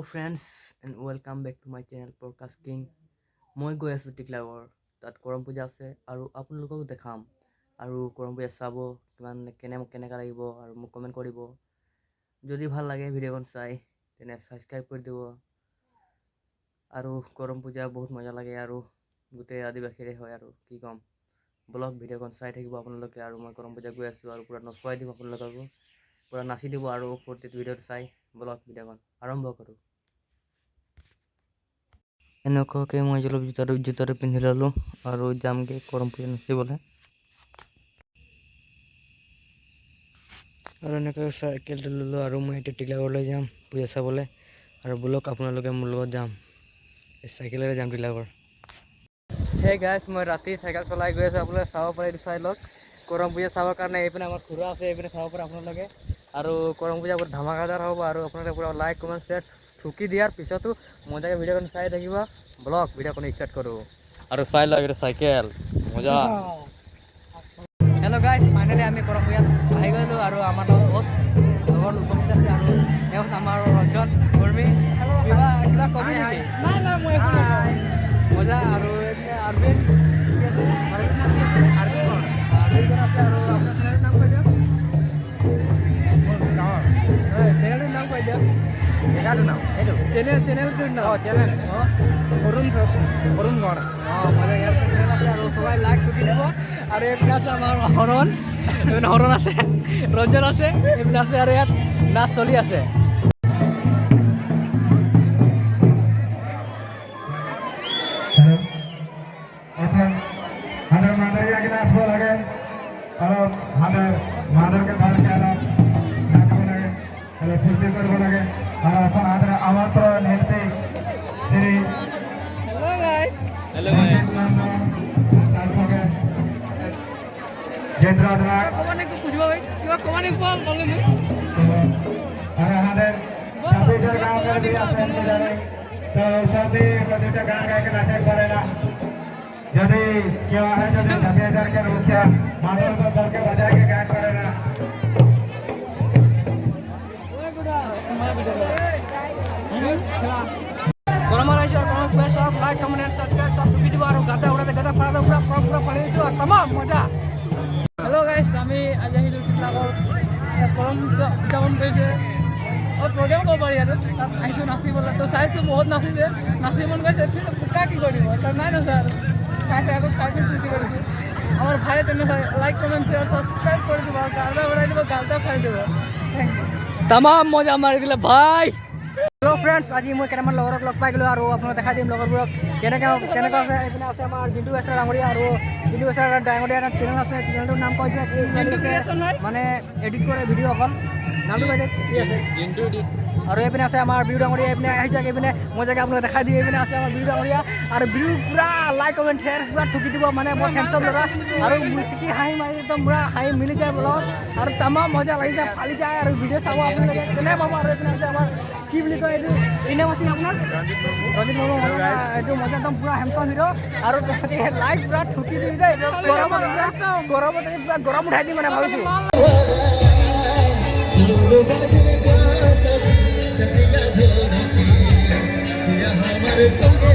friends and welcome back to my channel Podcast King. মই গৈ আছোঁ টিকলাগড়, তাত কৰম পূজা আছে আৰু আপোনালোকক দেখাম আৰু কৰম পূজা চাব কেনেকুৱা লাগিব আৰু মোক কমেণ্ট কৰিব। যদি ভাল লাগে ভিডিঅ'খন চাই তেনে ছাবস্ক্ৰাইব কৰি দিব। আৰু কৰম পূজা বহুত মজা লাগে আৰু গোটেই আদিবাসীৰে হয় আৰু কি ক'ম। ব্লগ ভিডিঅ'খন চাই থাকিব আপোনালোকে আৰু মই কৰম পূজা গৈ আছোঁ আৰু পূৰা নচুৱাই দিম আপোনালোককো, পূৰা নাচি দিব আৰু ফূৰ্তিত ভিডিঅ'টো চাই ব্লগ ভিডিঅ'খন আৰম্ভ কৰোঁ। এনেকুৱাকৈ মই অলপ জোতাটো পিন্ধি ল'লোঁ আৰু যামগৈ কৰম পূজা নাচিবলৈ। আৰু এনেকৈ চাইকেলটো ল'লোঁ আৰু মই এতিয়া টিকলাগড়লৈ যাম পূজা চাবলৈ আৰু ব্লগ আপোনালোকে মোৰ লগত যাম, চাইকেলেৰে যাম টিকলাগড়। সেই গাইছ, মই ৰাতি চাইকেল চলাই গৈ আছোঁ, আপোনালোকে চাব পাৰে, এইটো চাই লওক। কৰম পূজা চাবৰ কাৰণে এইপিনে আমাৰ খুৰা আছে, এইপিনে চাব পাৰে আপোনালোকে। আৰু কৰম পূজা বহুত ধামাকাদাৰ হ'ব আৰু আপোনালোকে পূৰা লাইক কমেণ্ট শ্বেয়াৰ ঠুকি দিয়াৰ পিছতো মজাকৈ ভিডিঅ'খন চাই থাকিব। ব্লগ ভিডিঅ'খন ষ্টাৰ্ট কৰোঁ আৰু চাই লওক এইটো চাইকেল মজা। হেল্ল' গাইছ, ফাইনেলি আমি কৰম পূজাত আহি গ'লোঁ আৰু আমাৰ লগত বহুত লগৰ উপস্থিত আছে আৰু তেওঁ আমাৰ ৰঞ্জন কৰ্মী। কিবা কবি নেকি? মই একো নকওঁ। মজা। আৰু এইপিনে আৰবিন কি আছে? আৰবিন আছে আৰু আপোনাৰ চেনেলৰ নাম কৈ দিয়ক। চেনেলটোৰ নাম কৈ দিয়ক। জেগাটোৰ নাম এইটো চেনেলটোৰ নাম অৰুণ গড়। মজা, ইয়াৰ চেনেল আছে আৰু সবাই লাইক ঠুকি দিব। আৰু এইপিনে আছে আমাৰ হৰণ, এইপিনে হৰণ আছে, ৰঞ্জন আছে, এইপিনে আছে আৰু ইয়াত নাচ চলি আছে। এখন হাতের মাদারিয়াকে নাচবো লাগে, অলপ হাতের মাদারকে ধরকে অলপ নাচবো লাগে, অলপ ফুর্তি করবো লাগে। আর এখন হাতের আমন্ত্রণ নির্তি শ্রী নন্দ তার সঙ্গে জেন্দ্রনাথ আর আমাদের 26 গাঁও করে দিয়ে আসেন জানে, তো সবই দুটা গান গাইকে নাচে পারে না। যদি কেউ আছে যদি 26,000 के मुखिया माधव तो दल के बजा के गायक करे ना। Korama raise और korama press of like comment and subscribe सब वीडियो और गाता उड़ाते गाता पाड़ा पूरा पढ़ेছো और तमाम मजा। हेलो गाइस, আমি আজি আহিলো টিকলাগড় কৰম উদযাপন কৰিছে और প্ৰগ্ৰাম কৰিব পাৰি আৰু তাত আহিছো নাচিবলৈ। তো চাইছো বহুত নাচিছে, নাচি মন গৈছে, কিন্তু পোকা কি কৰিব তাৰ নাই নাচা আৰু তাতে আকৌ চাইকেল ফূৰ্তি কৰিছোঁ। আমাৰ ভাই তেনেহ'লে লাইক কমেণ্ট শ্বেয়াৰ ছাবস্ক্ৰাইব কৰি দিব, গালটা উৰাই দিব, গালটা খাই দিব। Thank you. তামাম মজা মাৰি দিলে ভাই। হেল্ল' ফ্ৰেণ্ডছ, আজি মই কেইটামান লগৰক লগ পাই গ'লোঁ আৰু আপোনাক দেখাই দিম লগৰবোৰক কেনেকৈ আছে। এইপিনে আছে আমাৰ জিন্তু বেচাৰ ডাঙৰীয়া আৰু জিন্তু বেচাৰ ডাঙৰীয়া এটা চেনেল আছে, চেনেলটোৰ নাম কৈ দিয়ক। মানে এডিট কৰে ভিডিঅ' অকল, নামটো কৈ দিয়ক কি আছে? জিন্তু এডিট। আৰু এইপিনে আছে আমাৰ বিহু ডাঙৰীয়া, এইপিনে আহি যাওক, এইপিনে মই জেগা আপোনাক দেখাই দিওঁ। এইপিনে আছে আমাৰ বিহু ডাঙৰীয়া আৰু বিহু পূৰা লাইক কমেণ্ট শ্বেয়াৰ পূৰা ঠুকি দিব, মানে বৰ হেণ্ডছম ল'ৰা আৰু মুচিকি হাঁহি মাৰি একদম পূৰা হাঁহি মিলি যায় ব্লগ আৰু তামাম মজা লাগি যায়, ফালি যায় আৰু ভিডিঅ' চাব আপোনালোকে তেনে পাব। আৰু এইপিনে আছে আমাৰ কি বুলি কয় এইটো ইনাম আছিল আপোনাৰ ৰঞ্জিত মুৰ্মু, এইটো মজা একদম পূৰা হেণ্ডছম হিৰ' আৰু তহঁতি লাইক পূৰা ঠুকি দি যায়। গৰমত পূৰা গৰম উঠাই দিম মানে ভাবিছোঁ। हमारे संग